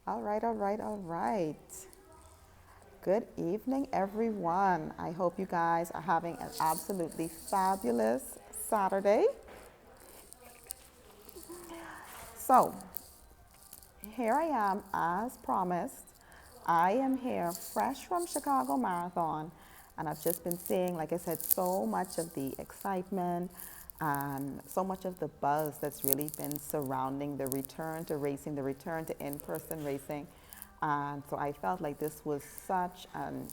All right, all right, all right. Good evening, everyone. I hope you guys are having an absolutely fabulous Saturday. So, here I am, as promised. I am here fresh from Chicago Marathon, and I've just been seeing, like I said, so much of the excitement and so much of the buzz that's really been surrounding the return to racing, the return to in person racing. And so I felt like this was such an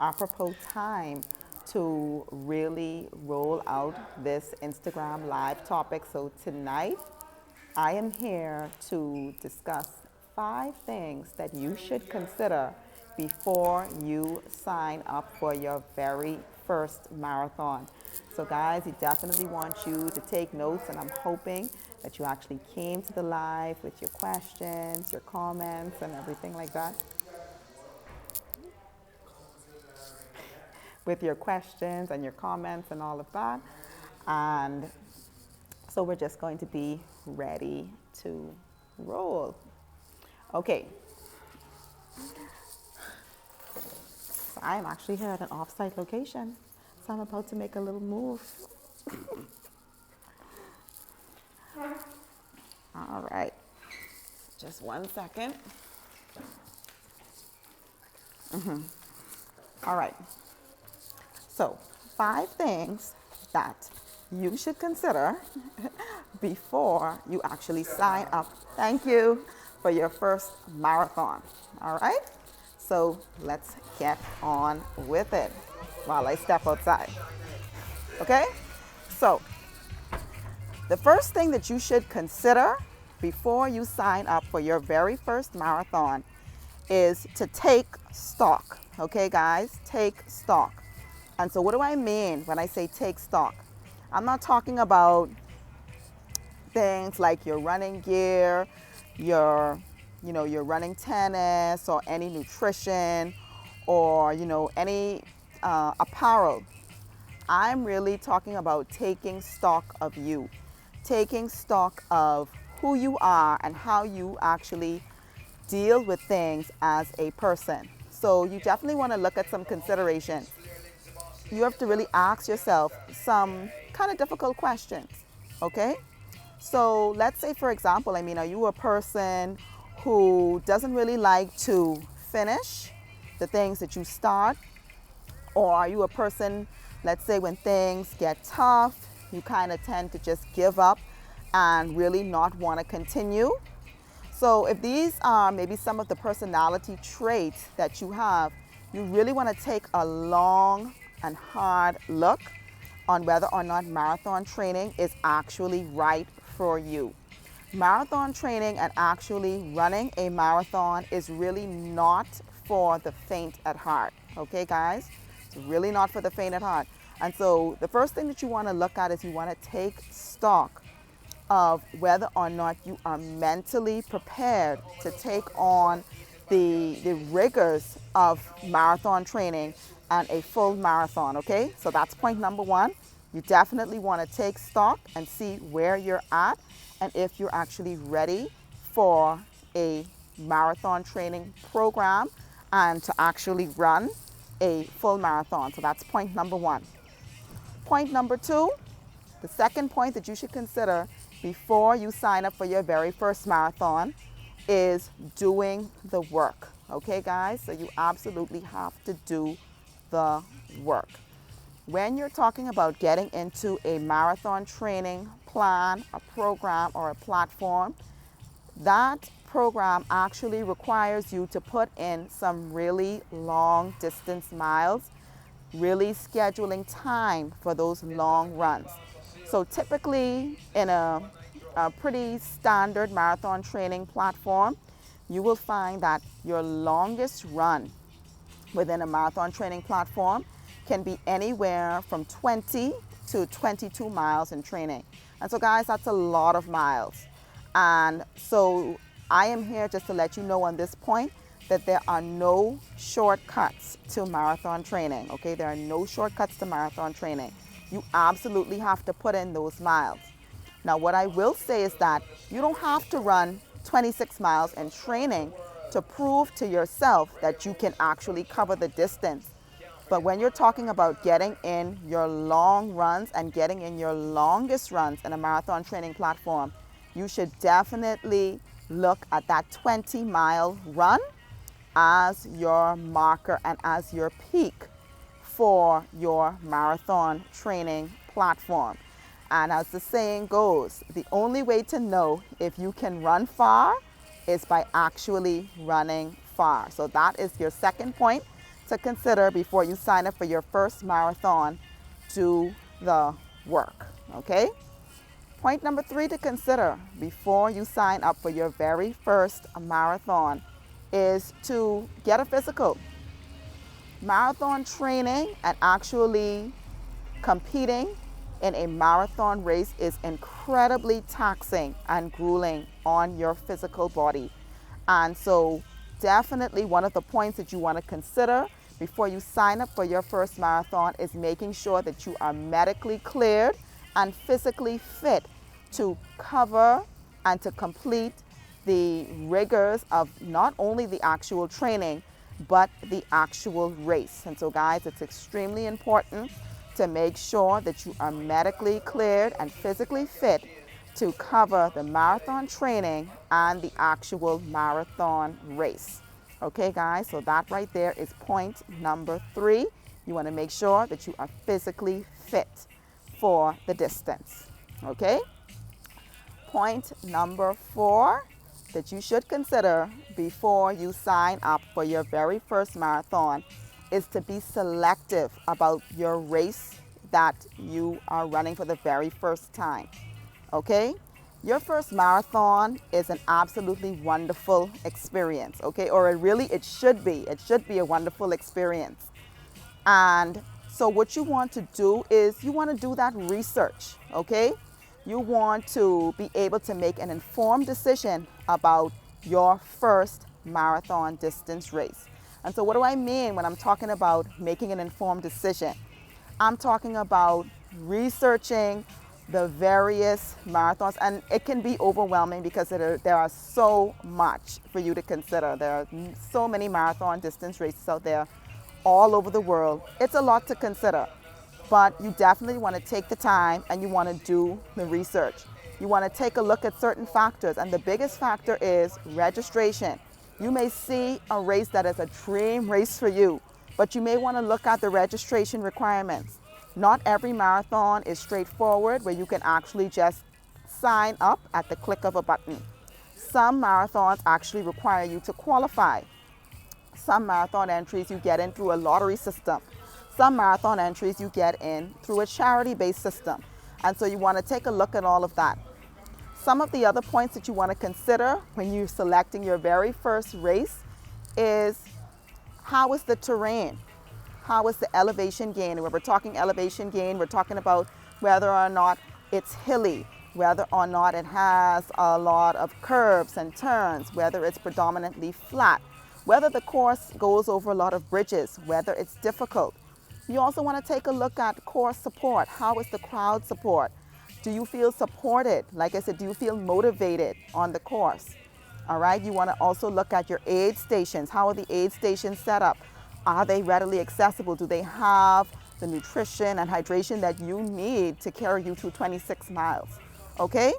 apropos time to really roll out this Instagram live topic. So tonight, I am here to discuss 5 things that you should consider before you sign up for your very first marathon. So, guys, we definitely want you to take notes, and I'm hoping that you actually came to the live with your questions, your comments, and everything like that. With your questions and your comments and all of that. And so we're just going to be ready to roll. Okay. So I am actually here at an off-site location. So I'm about to make a little move. All right. Just 1 second. All right. So 5 things that you should consider before you actually sign up. Thank you for your first marathon. All right? So let's get on with it while I step outside. Okay? So, the first thing that you should consider before you sign up for your very first marathon is to take stock. Okay, guys? Take stock. And so, what do I mean when I say take stock? I'm not talking about things like your running gear, your running tennis, or any nutrition, or any apparel. I'm really talking about taking stock of you, taking stock of who you are and how you actually deal with things as a person. So you definitely want to look at some considerations. You have to really ask yourself some kind of difficult questions, okay? So let's say, for example, are you a person who doesn't really like to finish the things that you start? Or are you a person, let's say, when things get tough, you kind of tend to just give up and really not want to continue? So if these are maybe some of the personality traits that you have, you really want to take a long and hard look on whether or not marathon training is actually right for you. Marathon training and actually running a marathon is really not for the faint at heart. Okay, guys? It's really not for the faint at heart. And so the first thing that you want to look at is you want to take stock of whether or not you are mentally prepared to take on the rigors of marathon training and a full marathon, okay? So that's point number 1. You definitely want to take stock and see where you're at and if you're actually ready for a marathon training program and to actually run a full marathon. So that's point number 1. Point number 2, the second point that you should consider before you sign up for your very first marathon is doing the work. Okay, guys? So you absolutely have to do the work. When you're talking about getting into a marathon training plan, a program, or a platform, that program actually requires you to put in some really long distance miles, really scheduling time for those long runs. So typically in a pretty standard marathon training platform, you will find that your longest run within a marathon training platform can be anywhere from 20 to 22 miles in training. And so, guys, that's a lot of miles. And so I am here just to let you know on this point that there are no shortcuts to marathon training, okay? There are no shortcuts to marathon training. You absolutely have to put in those miles. Now, what I will say is that you don't have to run 26 miles in training to prove to yourself that you can actually cover the distance. But when you're talking about getting in your long runs and getting in your longest runs in a marathon training platform, you should definitely look at that 20-mile run as your marker and as your peak for your marathon training platform. And as the saying goes, the only way to know if you can run far is by actually running far. So that is your second point to consider before you sign up for your first marathon. Do the work, okay? Point number 3 to consider before you sign up for your very first marathon is to get a physical. Marathon training and actually competing in a marathon race is incredibly taxing and grueling on your physical body. And so definitely one of the points that you want to consider before you sign up for your first marathon is making sure that you are medically cleared and physically fit to cover and to complete the rigors of not only the actual training, but the actual race. And so guys, it's extremely important to make sure that you are medically cleared and physically fit to cover the marathon training and the actual marathon race. Okay guys, so that right there is point number 3. You want to make sure that you are physically fit for the distance. Okay? Point number 4 that you should consider before you sign up for your very first marathon is to be selective about your race that you are running for the very first time. Okay? Your first marathon is an absolutely wonderful experience, okay? Or it should be. It should be a wonderful experience. And so what you want to do is you want to do that research, okay? You want to be able to make an informed decision about your first marathon distance race. And so what do I mean when I'm talking about making an informed decision? I'm talking about researching the various marathons, and it can be overwhelming because there are so much for you to consider. There are so many marathon distance races out there all over the world. It's a lot to consider, but you definitely want to take the time and you want to do the research. You want to take a look at certain factors, and the biggest factor is registration. You may see a race that is a dream race for you, but you may want to look at the registration requirements. Not every marathon is straightforward where you can actually just sign up at the click of a button. Some marathons actually require you to qualify. Some marathon entries you get in through a lottery system. Some marathon entries you get in through a charity-based system. And so you want to take a look at all of that. Some of the other points that you want to consider when you're selecting your very first race is how is the terrain? How is the elevation gain? And when we're talking elevation gain, we're talking about whether or not it's hilly, whether or not it has a lot of curves and turns, whether it's predominantly flat, whether the course goes over a lot of bridges, whether it's difficult. You also want to take a look at course support. How is the crowd support? Do you feel supported? Like I said, do you feel motivated on the course? All right, you want to also look at your aid stations. How are the aid stations set up? Are they readily accessible? Do they have the nutrition and hydration that you need to carry you through 26 miles? Okay?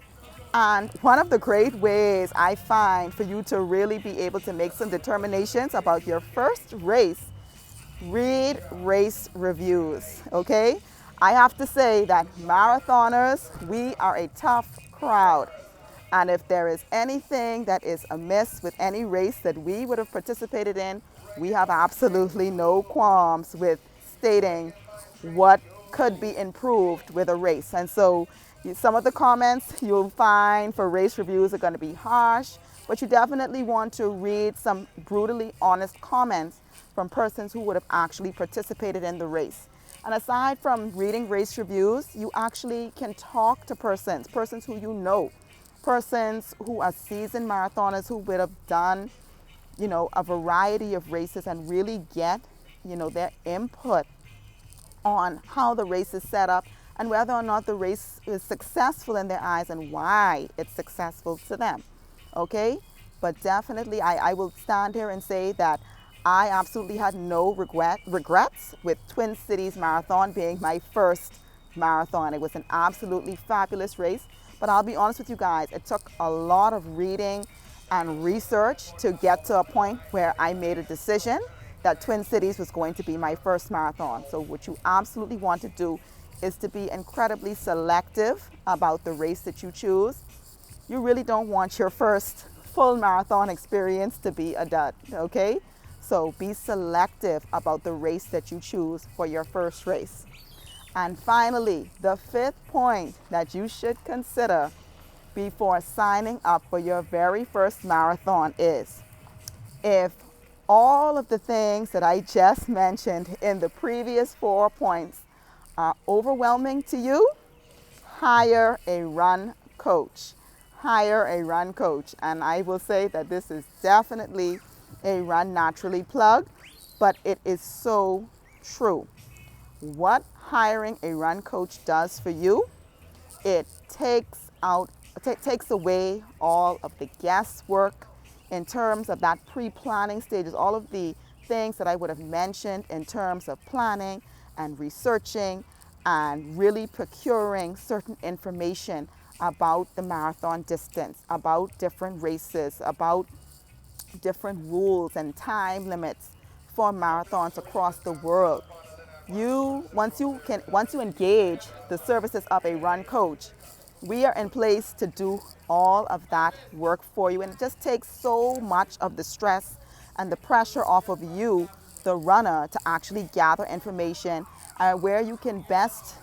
And one of the great ways I find for you to really be able to make some determinations about your first race, read race reviews, okay? I have to say that marathoners, we are a tough crowd. And if there is anything that is amiss with any race that we would have participated in, we have absolutely no qualms with stating what could be improved with a race. And so some of the comments you'll find for race reviews are going to be harsh, but you definitely want to read some brutally honest comments from persons who would have actually participated in the race. And aside from reading race reviews, you actually can talk to persons who you know, persons who are seasoned marathoners who would have done, a variety of races and really get, their input on how the race is set up and whether or not the race is successful in their eyes and why it's successful to them. Okay? But definitely, I will stand here and say that I absolutely had no regrets with Twin Cities Marathon being my first marathon. It was an absolutely fabulous race. But I'll be honest with you guys, it took a lot of reading and research to get to a point where I made a decision that Twin Cities was going to be my first marathon. So what you absolutely want to do is to be incredibly selective about the race that you choose. You really don't want your first full marathon experience to be a dud, okay? So be selective about the race that you choose for your first race. And finally, the fifth point that you should consider before signing up for your very first marathon is, if all of the things that I just mentioned in the previous 4 points are overwhelming to you, hire a run coach. Hire a run coach. And I will say that this is definitely a Run Naturally plug, but it is so true. What hiring a run coach does for you, it takes away all of the guesswork in terms of that pre-planning stages, all of the things that I would have mentioned in terms of planning and researching and really procuring certain information about the marathon distance, about different races, about different rules and time limits for marathons across the world. Once you engage the services of a run coach, we are in place to do all of that work for you, and it just takes so much of the stress and the pressure off of you, the runner, to actually gather information where you can best,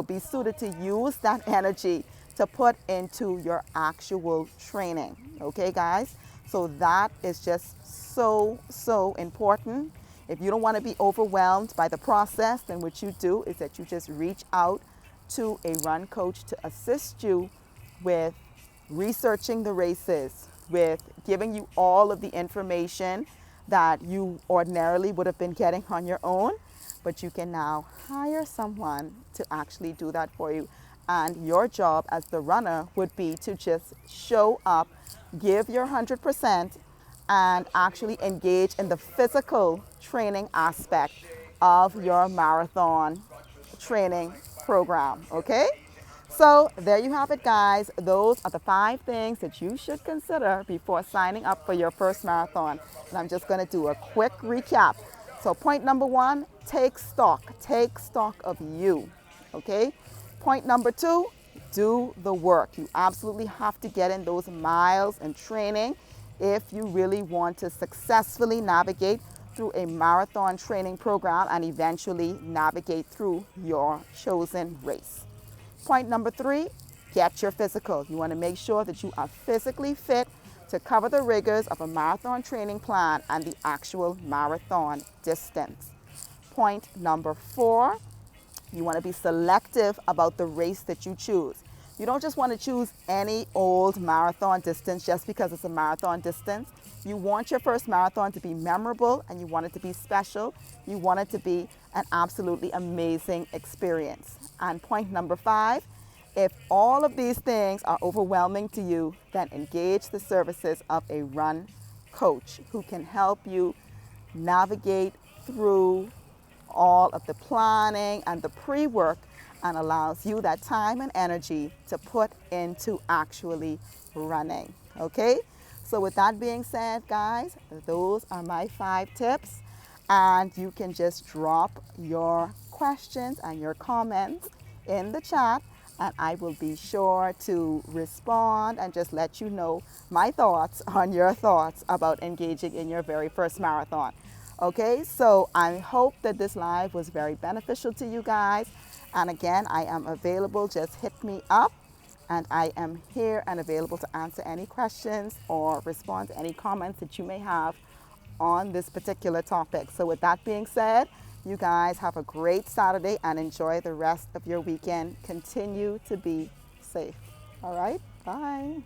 be suited to use that energy to put into your actual training. Okay, guys? So that is just so important. If you don't want to be overwhelmed by the process, then what you do is that you just reach out to a run coach to assist you with researching the races, with giving you all of the information that you ordinarily would have been getting on your own. But you can now hire someone to actually do that for you. And your job as the runner would be to just show up, give your 100%, and actually engage in the physical training aspect of your marathon training program, okay? So there you have it, guys. Those are the 5 things that you should consider before signing up for your first marathon. And I'm just going to do a quick recap. So point number 1, take stock of you, okay? Point number 2, do the work. You absolutely have to get in those miles and training if you really want to successfully navigate through a marathon training program and eventually navigate through your chosen race. Point number 3, get your physical. You want to make sure that you are physically fit to cover the rigors of a marathon training plan and the actual marathon distance. Point number 4, you want to be selective about the race that you choose. You don't just want to choose any old marathon distance just because it's a marathon distance. You want your first marathon to be memorable, and you want it to be special. You want it to be an absolutely amazing experience. And point number 5, if all of these things are overwhelming to you, then engage the services of a run coach who can help you navigate through all of the planning and the pre-work and allows you that time and energy to put into actually running, okay? So with that being said, guys, those are my 5 tips, and you can just drop your questions and your comments in the chat, and I will be sure to respond and just let you know my thoughts on your thoughts about engaging in your very first marathon. Okay, so I hope that this live was very beneficial to you guys. And again, I am available. Just hit me up, and I am here and available to answer any questions or respond to any comments that you may have on this particular topic. So with that being said, you guys have a great Saturday and enjoy the rest of your weekend. Continue to be safe. All right, bye.